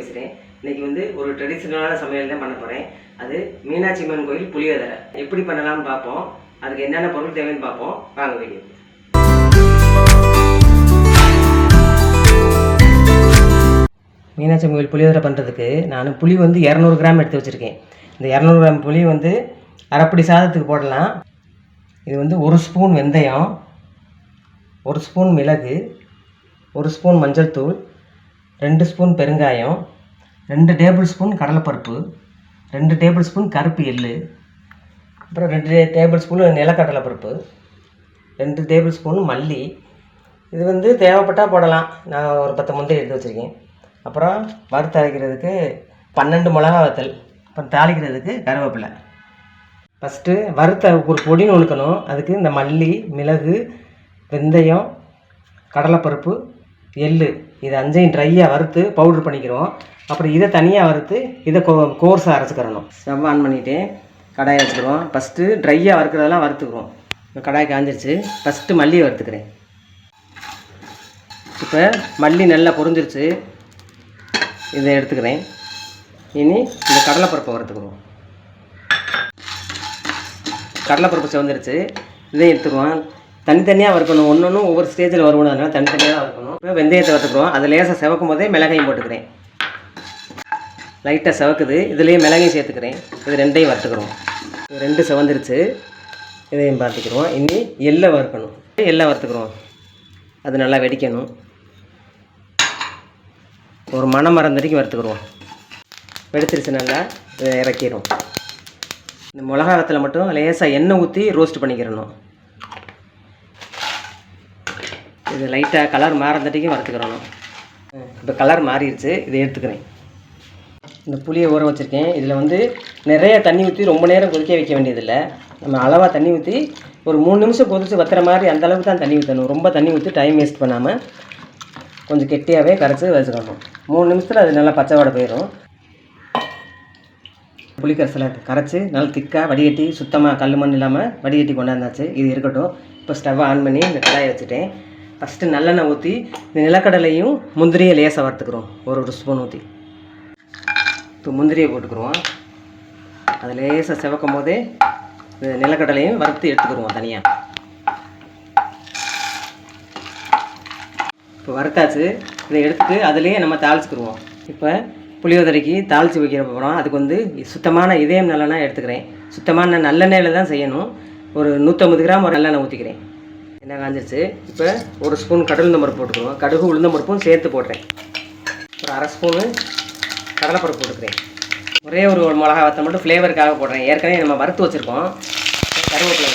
பேசுகிறேன். இன்றைக்கி வந்து ஒரு ட்ரெடிஷ்னலான சமையல் தான் பண்ண போகிறேன். அது மீனாட்சி அம்மன் கோயில் புளியோதரை எப்படி பண்ணலாம்னு பார்ப்போம். அதுக்கு என்னென்ன பொருள் தேவைன்னு பார்ப்போம். வாங்க வீடியோ. மீனாட்சி அம்மன் கோயில் புளியோதரை பண்ணுறதுக்கு நான் புளி வந்து 200 கிராம் எடுத்து வச்சுருக்கேன். இந்த 200 கிராம் புளி வந்து அரைப்படி சாதத்துக்கு போடலாம். இது வந்து 1 ஸ்பூன் வெந்தயம், 1 ஸ்பூன் மிளகு, 1 ஸ்பூன் மஞ்சள் தூள், 2 ஸ்பூன் பெருங்காயம், 2 டேபிள் ஸ்பூன் கடலைப்பருப்பு, 2 டேபிள் ஸ்பூன் கருப்பு எள்ளு, அப்புறம் 2 டேபிள் ஸ்பூன் நிலக்கடலை பருப்பு, 2 டேபிள் ஸ்பூன் மல்லி. இது வந்து தேவைப்பட்டால் போடலாம். நான் ஒரு 10 முந்திரி எடுத்து வச்சுருக்கேன். அப்புறம் வறுத்து அரைக்கிறதுக்கு 12 மிளகா வத்தல், அப்புறம் தாளிக்கிறதுக்கு கருவேப்பிலை. ஃபஸ்ட்டு வறுத்த ஒரு பொடி நுணுக்கணும். அதுக்கு இந்த மல்லி, மிளகு, வெந்தயம், கடலைப்பருப்பு, எள்ளு இது 5ஐயும் ட்ரையாக வறுத்து பவுட்ரு பண்ணிக்கிறோம். அப்புறம் இதை தனியாக வறுத்து இதை கோர்ஸாக அரைச்சிக்கிறணும். ஸ்டவ் ஆன் பண்ணிவிட்டு கடாயை வச்சுக்கிறோம். ஃபஸ்ட்டு ட்ரையாக வறுக்கிறதெல்லாம் வறுத்துக்கிறோம். இப்போ கடாய் காஞ்சிருச்சு. ஃபஸ்ட்டு மல்லியை வறுத்துக்கிறேன். இப்போ மல்லி நல்லா பொரிஞ்சிருச்சு. இதை எடுத்துக்கிறேன். இனி இந்த கடலைப்பருப்பை வறுத்துக்கிறோம். கடலைப்பருப்பு சிவந்துருச்சு. இதையும் எடுத்துக்குவோம். தனித்தனியாக வறுக்கணும். ஒன்று ஒவ்வொரு ஸ்டேஜில் வருவோம். அதனால் தனித்தனியாக தான் வறுக்கணும். இப்போ வெந்தயத்தை வறுத்துக்கிறோம். அது லேசாக சிவக்கும் போதே மிளகையும் போட்டுக்கிறேன். லைட்டாக சிவக்குது. இதுலேயே மிளகையும் சேர்த்துக்கிறேன். இது 2ஐயும் வறுத்துக்கிறோம். இது 2 சிவந்துருச்சு. இதையும் பார்த்துக்கிறோம். இனி எள்ளை வறுக்கணும். எள்ளை வறுத்துக்கிறோம். அது நல்லா வெடிக்கணும். ஒரு மணம் மறந்தடிக்கு வறுத்துக்கிறோம். வெடிச்சிருச்சு. நல்லா இதை இறக்கிடும். இந்த மிளகா வத்தலை மட்டும் லேசாக எண்ணெய் ஊற்றி ரோஸ்ட் பண்ணிக்கிறணும். இது லைட்டாக கலர் மாறந்தட்டிக்கும் வறுத்துக்கிறணும். இப்போ கலர் மாறிடுச்சு. இதை எடுத்துக்கிறேன். இந்த புளியை ஊற வச்சுருக்கேன். இதில் வந்து நிறைய தண்ணி ஊற்றி ரொம்ப நேரம் கொதிக்க வைக்க வேண்டியதில்லை. நம்ம அளவாக தண்ணி ஊற்றி ஒரு 3 நிமிஷம் கொதித்து வத்துற மாதிரி அந்தளவுக்கு தான் தண்ணி ஊற்றணும். ரொம்ப தண்ணி ஊற்றி டைம் வேஸ்ட் பண்ணாமல் கொஞ்சம் கெட்டியாகவே கரைச்சி வச்சுக்கணும். 3 நிமிஷத்தில் அது நல்லா பச்சை வாடை போயிடும். புளிக்கரைசலை கரைச்சி நல்லா திக்காக வடிகட்டி சுத்தமாக கல் மண் இல்லாமல் வடிகட்டி கொண்டாந்தாச்சு. இது இருக்கட்டும். இப்போ ஸ்டவ்வை ஆன் பண்ணி இந்த கடாயை வச்சுட்டேன். ஃபஸ்ட்டு நல்லெண்ணெய் ஊற்றி இந்த நிலக்கடலையும் முந்திரியை லேசாக வறுத்துக்கிறோம். ஒரு ஸ்பூன் ஊற்றி இப்போ முந்திரியை போட்டுக்கிறோம். அது லேசாக சிவக்கும் போதே இந்த நிலக்கடலையும் வறுத்து எடுத்துக்கிடுவோம் தனியாக. இப்போ வறுத்தாச்சு. இதை எடுத்துட்டு அதுலேயே நம்ம தாளிச்சுக்கிடுவோம். இப்போ புளியோதரைக்கு தாளித்து வைக்கிற போகிறோம். அதுக்கு வந்து சுத்தமான இதயம் நல்லெண்ணெய் எடுத்துக்கிறேன். சுத்தமான நல்லெண்ணெயில் தான் செய்யணும். ஒரு 150 கிராம் ஒரு நல்லெண்ணெய் ஊற்றிக்கிறேன். எண்ணெய் காஞ்சிருச்சு. இப்போ 1 ஸ்பூன் கடலுந்தம்பருப்பு போட்டுக்கிறோம். கடுகு உளுந்தம்பருப்பும் சேர்த்து போடுறேன். ஒரு 1/2 ஸ்பூனு கடலைப்பருப்பு போட்டுக்கிறேன். ஒரே ஒரு மிளகா வத்தல் மட்டும் ஃப்ளேவருக்காக போடுறேன். ஏற்கனவே நம்ம வறுத்து வச்சுருக்கோம். கருவேப்பிலை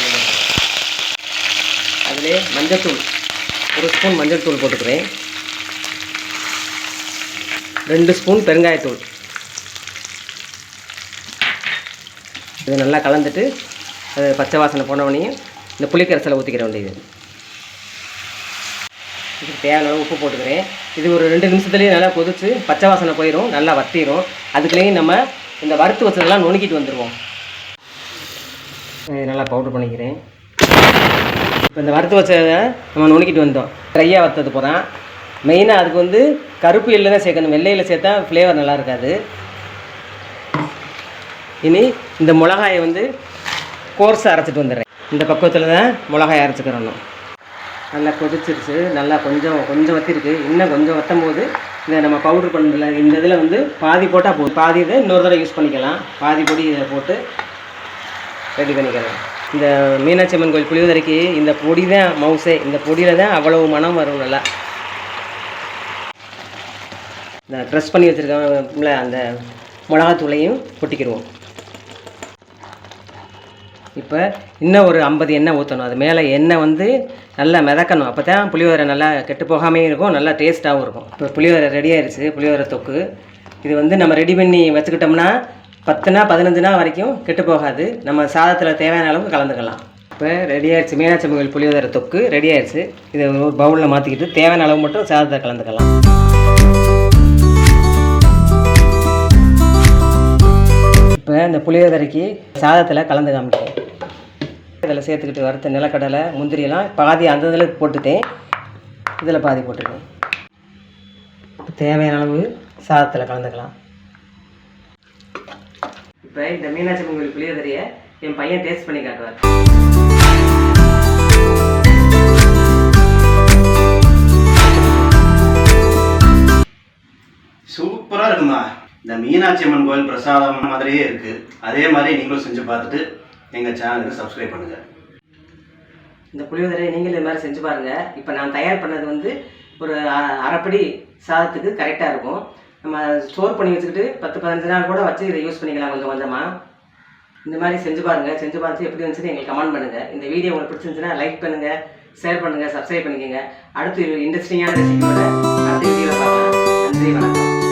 அதிலே மஞ்சள்தூள் 1 ஸ்பூன் மஞ்சள் தூள் போட்டுக்கிறேன். 2 ஸ்பூன் பெருங்காயத்தூள். இது நல்லா கலந்துட்டு அது பச்சை வாசனை போனவனையும் இந்த புளிக்கரைசலை ஊற்றிக்கிற வேண்டியது. இதுக்கு தேவையான உப்பு போட்டுக்கிறேன். இது ஒரு 2 நிமிஷத்துலேயே நல்லா கொதிச்சு பச்சை வாசனை போயிடும். நல்லா வத்திடும். அதுக்குள்ளேயும் நம்ம இந்த வறுத்து வச்சதெல்லாம் நுணுக்கிட்டு வந்துடுவோம். நல்லா பவுட்ரு பண்ணிக்கிறேன். இப்போ இந்த வறுத்து வச்சதை நம்ம நுணுக்கிட்டு வந்தோம். ட்ரையாக வறுத்தது போகிறோம். மெயினாக அதுக்கு வந்து கருப்பு எள்ளு தான் சேர்க்கணும். வெள்ளையில் சேர்த்தா ஃப்ளேவர் நல்லா இருக்காது. இனி இந்த மிளகாயை வந்து கோர்ஸாக அரைச்சிட்டு வந்துடுறேன். இந்த பக்குவத்தில் தான் மிளகாயை அரைச்சிக்கிறணும். நல்லா கொதிச்சிருச்சு. நல்லா கொஞ்சம் வத்திருக்கு. இன்னும் கொஞ்சம் வற்றும் போது இந்த நம்ம பவுட்ரு பண்ணல இந்த இதில் வந்து பாதி போட்டால் போதும். பாதி இதை இன்னொரு தடவை யூஸ் பண்ணிக்கலாம். பாதி பொடி இதை போட்டு ரெடி பண்ணிக்கலாம். இந்த மீனாட்சி அம்மன் கோயில் புளியோதரைக்கு இந்த பொடி தான் மவுசே. இந்த பொடியில் தான் அவ்வளவு மனம் வரும். நல்லா இந்த ட்ரெஸ் பண்ணி வச்சுருக்கோம்ல அந்த மிளகாத்தூளையும் கொட்டிக்கிடுவோம். இப்போ இன்னும் ஒரு 50 எண்ணெய் ஊற்றணும். அது மேலே எண்ணெய் வந்து நல்லா மிதக்கணும். அப்போ தான் புளியோதரை நல்லா கெட்டு போகாமே இருக்கும். நல்லா டேஸ்ட்டாகவும் இருக்கும். இப்போ புளியோதரை ரெடி ஆயிடுச்சு. புளியோதரை தொக்கு இது வந்து நம்ம ரெடி பண்ணி வச்சுக்கிட்டோம்னா 10 15 நாள் வரைக்கும் கெட்டு போகாது. நம்ம சாதத்தில் தேவையான அளவுக்கு கலந்துக்கலாம். இப்போ ரெடி ஆயிடுச்சு. மீனாட்சி அம்மன் கோயில் புளியோதரை தொக்கு ரெடி ஆயிடுச்சு. இதை ஒரு பவுலில் மாற்றிக்கிட்டு தேவையான அளவு மட்டும் சாதத்தை கலந்துக்கலாம். இப்போ இந்த புளியோதரைக்கு சாதத்தில் கலந்து காமிக்கிறேன். இதில் சேர்த்துக்கிட்டு வறுத்த நிலக்கடலை முந்திரியெல்லாம் பாதி அந்த இதில் போட்டுட்டேன். இதில் பாதி போட்டிருக்கேன். தேவையான அளவு சாதத்தில் கலந்துக்கலாம். இப்போ இந்த மீனாட்சி அம்மன் கோயில் புளியோதரையை என் பையன் டேஸ்ட் பண்ணி காட்டுவார். சூப்பராக இருக்குமா. இந்த மீனாட்சி அம்மன் கோயில் பிரசாதம் மாதிரியே இருக்குது. அதே மாதிரி நீங்களும் செஞ்சு பார்த்துட்டு எங்கள் சேனலுக்கு சப்ஸ்கிரைப் பண்ணுங்கள். இந்த புளியோதரையை நீங்கள் இது மாதிரி செஞ்சு பாருங்கள். இப்போ நான் தயார் பண்ணது வந்து ஒரு அரைப்படி சாதத்துக்கு கரெக்டாக இருக்கும். நம்ம ஸ்டோர் பண்ணி வச்சுக்கிட்டு 10-15 நாள் கூட வச்சு இதை யூஸ் பண்ணிக்கலாம் கொஞ்சம் கொஞ்சமாக. இந்த மாதிரி செஞ்சு பாருங்கள். செஞ்சு பார்த்து எப்படி வந்துச்சுன்னு எங்களுக்கு கமெண்ட் பண்ணுங்கள். இந்த வீடியோ உங்களுக்கு பிடிச்சிருந்துச்சுன்னா லைக் பண்ணுங்கள், ஷேர் பண்ணுங்கள், சப்ஸ்கிரைப் பண்ணிக்கோங்க. அடுத்து இன்ட்ரெஸ்டிங்கான ரெசிபியோட அடுத்த வீடியோவில் பார்க்கலாம். நன்றி, வணக்கம்.